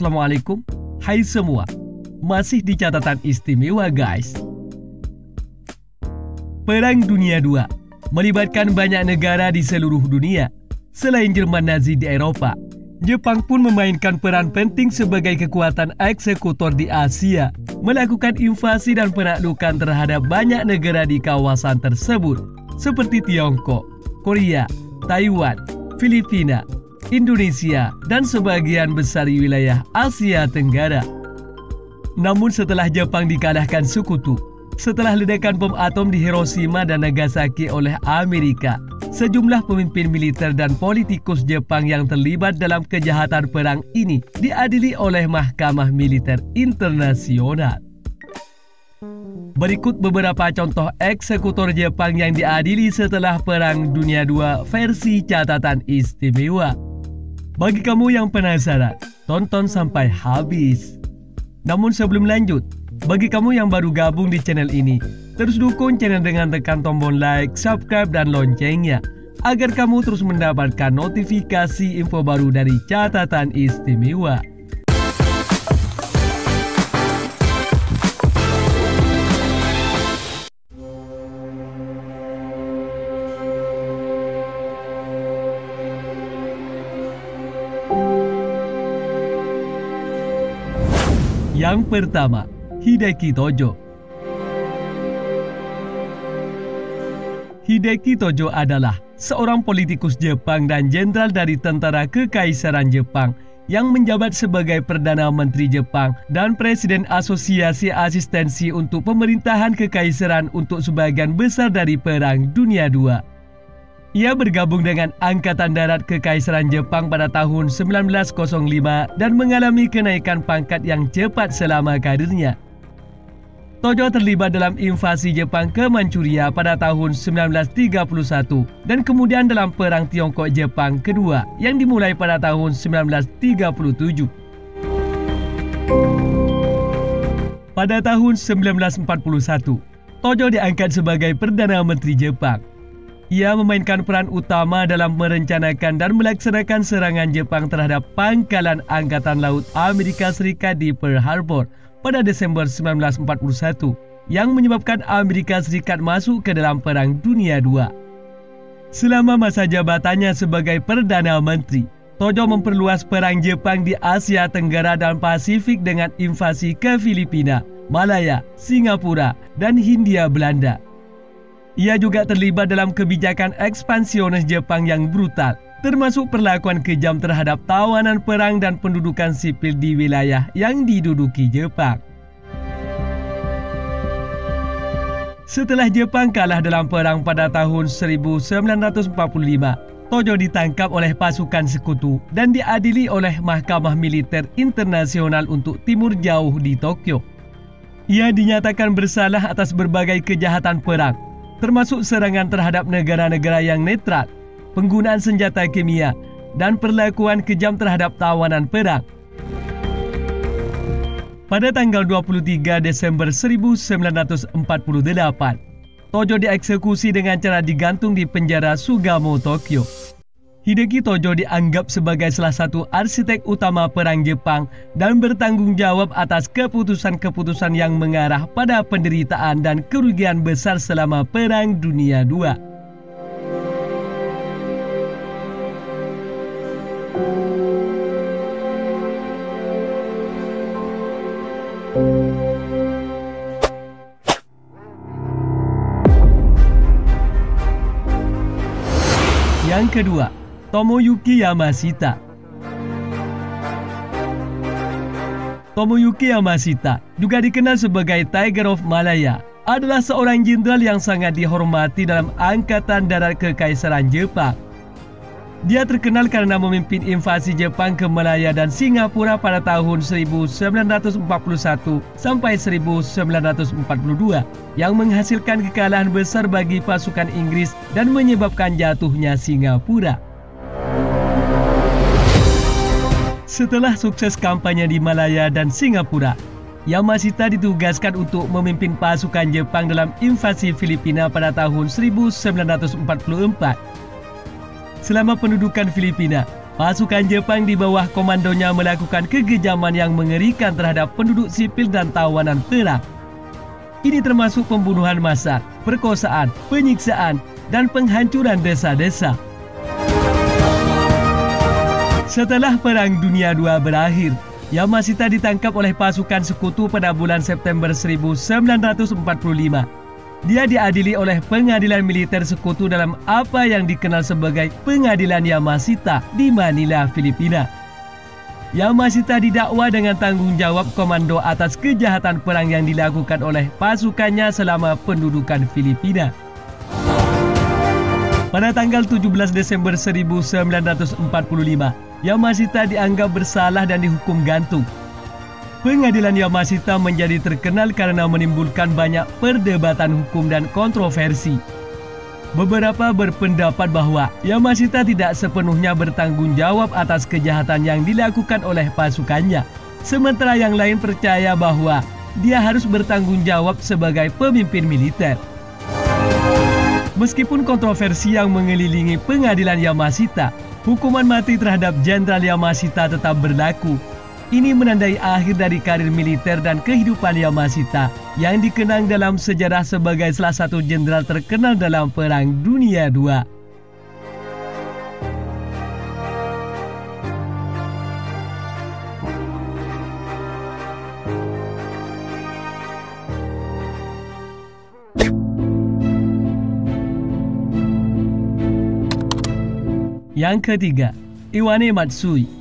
Assalamualaikum. Hai semua. Masih di catatan istimewa guys. Perang Dunia II melibatkan banyak negara di seluruh dunia. Selain Jerman Nazi di Eropa, Jepang pun memainkan peran penting sebagai kekuatan eksekutor di Asia, melakukan invasi dan penaklukan terhadap banyak negara di kawasan tersebut, seperti Tiongkok, Korea, Taiwan, Filipina, Indonesia, dan sebagian besar wilayah Asia Tenggara. Namun setelah Jepang dikalahkan sekutu, setelah ledakan bom atom di Hiroshima dan Nagasaki oleh Amerika, sejumlah pemimpin militer dan politikus Jepang yang terlibat dalam kejahatan perang ini diadili oleh Mahkamah Militer Internasional. Berikut beberapa contoh eksekutor Jepang yang diadili setelah Perang Dunia II versi catatan istimewa. Bagi kamu yang penasaran, tonton sampai habis. Namun sebelum lanjut, bagi kamu yang baru gabung di channel ini, terus dukung channel dengan tekan tombol like, subscribe, dan loncengnya, agar kamu terus mendapatkan notifikasi info baru dari catatan istimewa. Yang pertama, Hideki Tojo. Hideki Tojo adalah seorang politikus Jepang dan jenderal dari Tentara Kekaisaran Jepang yang menjabat sebagai Perdana Menteri Jepang dan Presiden Asosiasi Asistensi untuk Pemerintahan Kekaisaran untuk sebagian besar dari Perang Dunia II. Ia bergabung dengan Angkatan Darat Kekaisaran Jepang pada tahun 1905 dan mengalami kenaikan pangkat yang cepat selama karirnya. Tojo terlibat dalam invasi Jepang ke Manchuria pada tahun 1931 dan kemudian dalam Perang Tiongkok-Jepang kedua yang dimulai pada tahun 1937. Pada tahun 1941, Tojo diangkat sebagai Perdana Menteri Jepang. Ia memainkan peran utama dalam merencanakan dan melaksanakan serangan Jepang terhadap pangkalan Angkatan Laut Amerika Serikat di Pearl Harbor pada Desember 1941 yang menyebabkan Amerika Serikat masuk ke dalam Perang Dunia II. Selama masa jabatannya sebagai Perdana Menteri, Tojo memperluas perang Jepang di Asia Tenggara dan Pasifik dengan invasi ke Filipina, Malaya, Singapura, dan Hindia Belanda. Ia juga terlibat dalam kebijakan ekspansionis Jepang yang brutal, termasuk perlakuan kejam terhadap tawanan perang dan pendudukan sipil di wilayah yang diduduki Jepang. Setelah Jepang kalah dalam perang pada tahun 1945, Tojo ditangkap oleh pasukan sekutu dan diadili oleh Mahkamah Militer Internasional untuk Timur Jauh di Tokyo. Ia dinyatakan bersalah atas berbagai kejahatan perang, termasuk serangan terhadap negara-negara yang netral, penggunaan senjata kimia, dan perlakuan kejam terhadap tawanan perang. Pada tanggal 23 Desember 1948, Tojo dieksekusi dengan cara digantung di penjara Sugamo, Tokyo. Hideki Tojo dianggap sebagai salah satu arsitek utama Perang Jepang dan bertanggung jawab atas keputusan-keputusan yang mengarah pada penderitaan dan kerugian besar selama Perang Dunia II. Yang kedua, Tomoyuki Yamashita. Tomoyuki Yamashita, juga dikenal sebagai Tiger of Malaya, adalah seorang jenderal yang sangat dihormati dalam Angkatan Darat Kekaisaran Jepang. Dia terkenal karena memimpin invasi Jepang ke Malaya dan Singapura pada tahun 1941 sampai 1942 yang menghasilkan kekalahan besar bagi pasukan Inggris dan menyebabkan jatuhnya Singapura. Setelah sukses kampanye di Malaya dan Singapura, Yamashita ditugaskan untuk memimpin pasukan Jepang dalam invasi Filipina pada tahun 1944. Selama pendudukan Filipina, Pasukan Jepang di bawah komandonya melakukan kekejaman yang mengerikan terhadap penduduk sipil dan tawanan perang. Ini termasuk pembunuhan massal, perkosaan, penyiksaan, dan penghancuran desa-desa. Setelah Perang Dunia II berakhir, Yamashita ditangkap oleh pasukan sekutu pada bulan September 1945. Dia diadili oleh pengadilan militer sekutu dalam apa yang dikenal sebagai Pengadilan Yamashita di Manila, Filipina. Yamashita didakwa dengan tanggung jawab komando atas kejahatan perang yang dilakukan oleh pasukannya selama pendudukan Filipina. Pada tanggal 17 Desember 1945, Yamashita dianggap bersalah dan dihukum gantung. Pengadilan Yamashita menjadi terkenal karena menimbulkan banyak perdebatan hukum dan kontroversi. Beberapa berpendapat bahwa Yamashita tidak sepenuhnya bertanggung jawab atas kejahatan yang dilakukan oleh pasukannya. Sementara yang lain percaya bahwa dia harus bertanggung jawab sebagai pemimpin militer. Meskipun kontroversi yang mengelilingi pengadilan Yamashita, hukuman mati terhadap Jenderal Yamashita tetap berlaku. Ini menandai akhir dari karir militer dan kehidupan Yamashita yang dikenang dalam sejarah sebagai salah satu jenderal terkenal dalam Perang Dunia II. Yang ketiga, Iwane Matsui.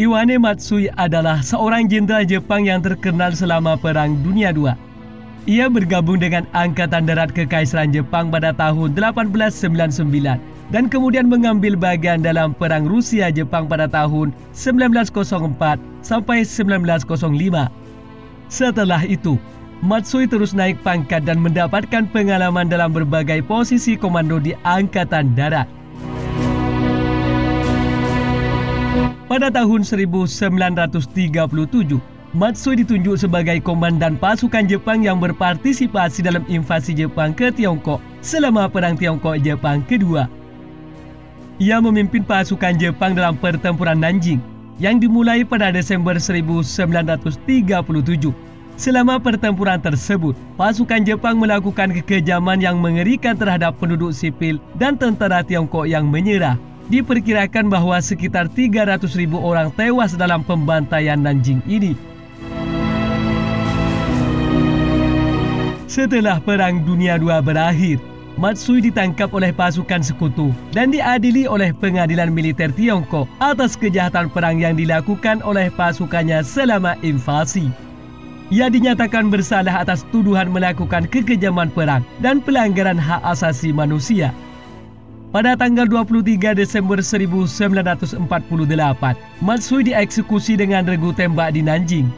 Iwane Matsui adalah seorang jenderal Jepang yang terkenal selama Perang Dunia II. Ia bergabung dengan Angkatan Darat Kekaisaran Jepang pada tahun 1899 dan kemudian mengambil bagian dalam Perang Rusia-Jepang pada tahun 1904 sampai 1905. Setelah itu, Matsui terus naik pangkat dan mendapatkan pengalaman dalam berbagai posisi komando di Angkatan Darat. Pada tahun 1937, Matsui ditunjuk sebagai komandan pasukan Jepang yang berpartisipasi dalam invasi Jepang ke Tiongkok selama Perang Tiongkok-Jepang kedua. Ia memimpin pasukan Jepang dalam pertempuran Nanjing yang dimulai pada Desember 1937. Selama pertempuran tersebut, pasukan Jepang melakukan kekejaman yang mengerikan terhadap penduduk sipil dan tentara Tiongkok yang menyerah. Diperkirakan bahwa sekitar 300.000 orang tewas dalam pembantaian Nanjing ini. Setelah Perang Dunia II berakhir, Matsui ditangkap oleh pasukan sekutu dan diadili oleh pengadilan militer Tiongkok atas kejahatan perang yang dilakukan oleh pasukannya selama invasi. Ia dinyatakan bersalah atas tuduhan melakukan kekejaman perang dan pelanggaran hak asasi manusia. Pada tanggal 23 Desember 1948, Matsui dieksekusi dengan regu tembak di Nanjing.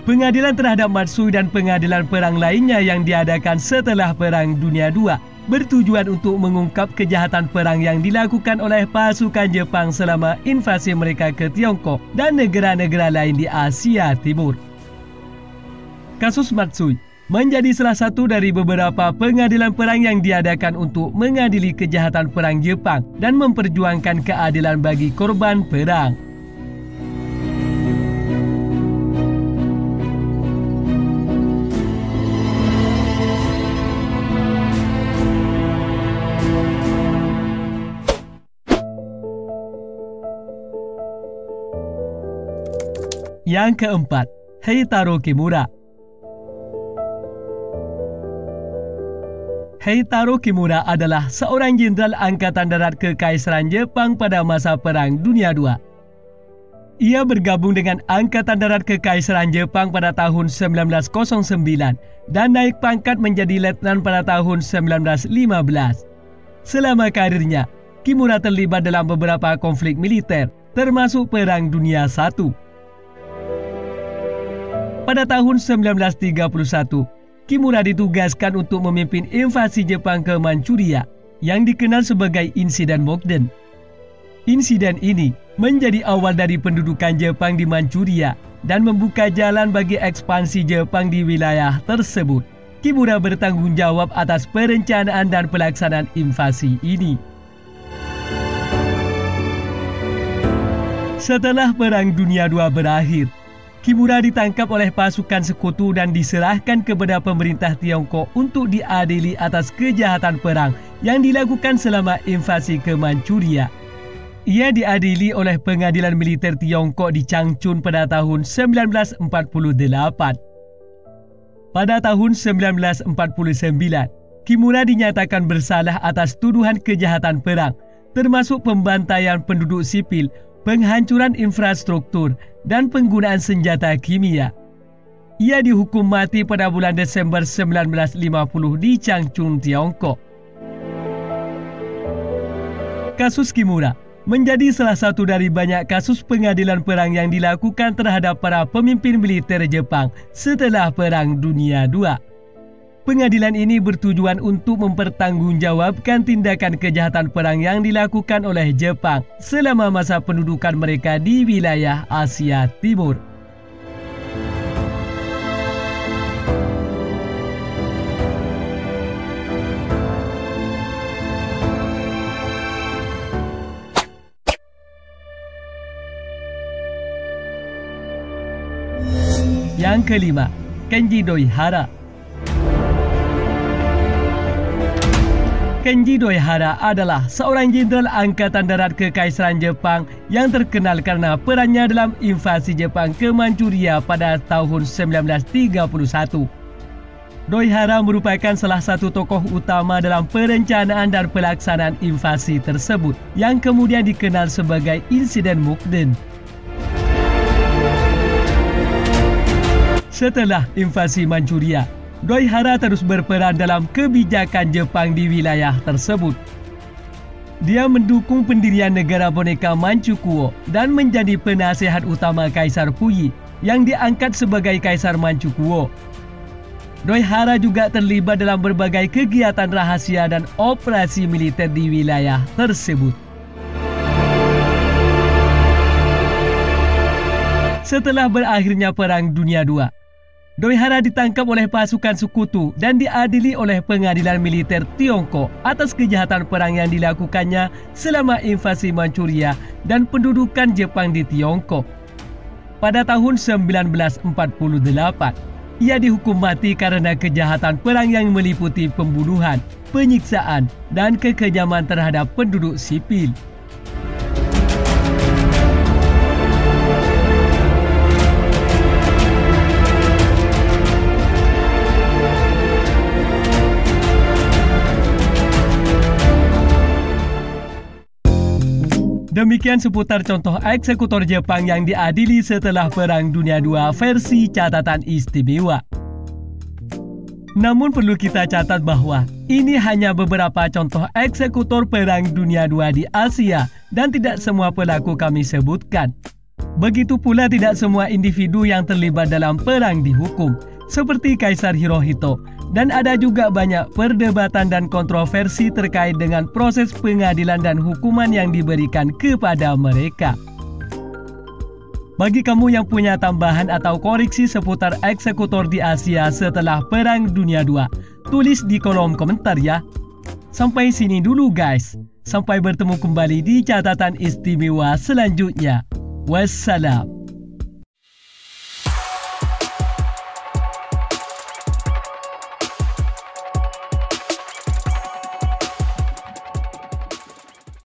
Pengadilan terhadap Matsui dan pengadilan perang lainnya yang diadakan setelah Perang Dunia II bertujuan untuk mengungkap kejahatan perang yang dilakukan oleh pasukan Jepang selama invasi mereka ke Tiongkok dan negara-negara lain di Asia Timur. Kasus Matsui menjadi salah satu dari beberapa pengadilan perang yang diadakan untuk mengadili kejahatan perang Jepang dan memperjuangkan keadilan bagi korban perang. Yang keempat, Heitaro Kimura. Heitaro Kimura adalah seorang jenderal Angkatan Darat Kekaisaran Jepang pada masa Perang Dunia II. Ia bergabung dengan Angkatan Darat Kekaisaran Jepang pada tahun 1909 dan naik pangkat menjadi letnan pada tahun 1915. Selama karirnya, Kimura terlibat dalam beberapa konflik militer, termasuk Perang Dunia I. Pada tahun 1931, Kimura ditugaskan untuk memimpin invasi Jepang ke Manchuria yang dikenal sebagai Insiden Mokden. Insiden ini menjadi awal dari pendudukan Jepang di Manchuria dan membuka jalan bagi ekspansi Jepang di wilayah tersebut. Kimura bertanggung jawab atas perencanaan dan pelaksanaan invasi ini. Setelah Perang Dunia II berakhir, Kimura ditangkap oleh pasukan sekutu dan diserahkan kepada pemerintah Tiongkok untuk diadili atas kejahatan perang yang dilakukan selama invasi ke Manchuria. Ia diadili oleh pengadilan militer Tiongkok di Changchun pada tahun 1948. Pada tahun 1949, Kimura dinyatakan bersalah atas tuduhan kejahatan perang, termasuk pembantaian penduduk sipil, penghancuran infrastruktur, dan penggunaan senjata kimia. Ia dihukum mati pada bulan Desember 1950 di Changchun, Tiongkok. Kasus Kimura menjadi salah satu dari banyak kasus pengadilan perang yang dilakukan terhadap para pemimpin militer Jepang setelah Perang Dunia II. Pengadilan ini bertujuan untuk mempertanggungjawabkan tindakan kejahatan perang yang dilakukan oleh Jepang selama masa pendudukan mereka di wilayah Asia Timur. Yang kelima, Kenji Doihara. Kenji Doihara adalah seorang jenderal angkatan darat Kekaisaran Jepang yang terkenal karena perannya dalam invasi Jepang ke Manchuria pada tahun 1931. Doihara merupakan salah satu tokoh utama dalam perencanaan dan pelaksanaan invasi tersebut yang kemudian dikenal sebagai Insiden Mukden. Setelah invasi Manchuria, Doihara terus berperan dalam kebijakan Jepang di wilayah tersebut. Dia mendukung pendirian negara boneka Manchukuo dan menjadi penasihat utama Kaisar Puyi yang diangkat sebagai Kaisar Manchukuo. Doihara juga terlibat dalam berbagai kegiatan rahasia dan operasi militer di wilayah tersebut. Setelah berakhirnya Perang Dunia II, Doihara ditangkap oleh pasukan sekutu dan diadili oleh pengadilan militer Tiongkok atas kejahatan perang yang dilakukannya selama invasi Manchuria dan pendudukan Jepang di Tiongkok. Pada tahun 1948, ia dihukum mati karena kejahatan perang yang meliputi pembunuhan, penyiksaan, dan kekejaman terhadap penduduk sipil. Demikian seputar contoh eksekutor Jepang yang diadili setelah Perang Dunia II versi catatan istimewa. Namun perlu kita catat bahwa ini hanya beberapa contoh eksekutor Perang Dunia II di Asia dan tidak semua pelaku kami sebutkan. Begitu pula tidak semua individu yang terlibat dalam perang dihukum, seperti Kaisar Hirohito. Dan ada juga banyak perdebatan dan kontroversi terkait dengan proses pengadilan dan hukuman yang diberikan kepada mereka. Bagi kamu yang punya tambahan atau koreksi seputar eksekutor di Asia setelah Perang Dunia II, tulis di kolom komentar ya. Sampai sini dulu guys. Sampai bertemu kembali di catatan istimewa selanjutnya. Wassalam.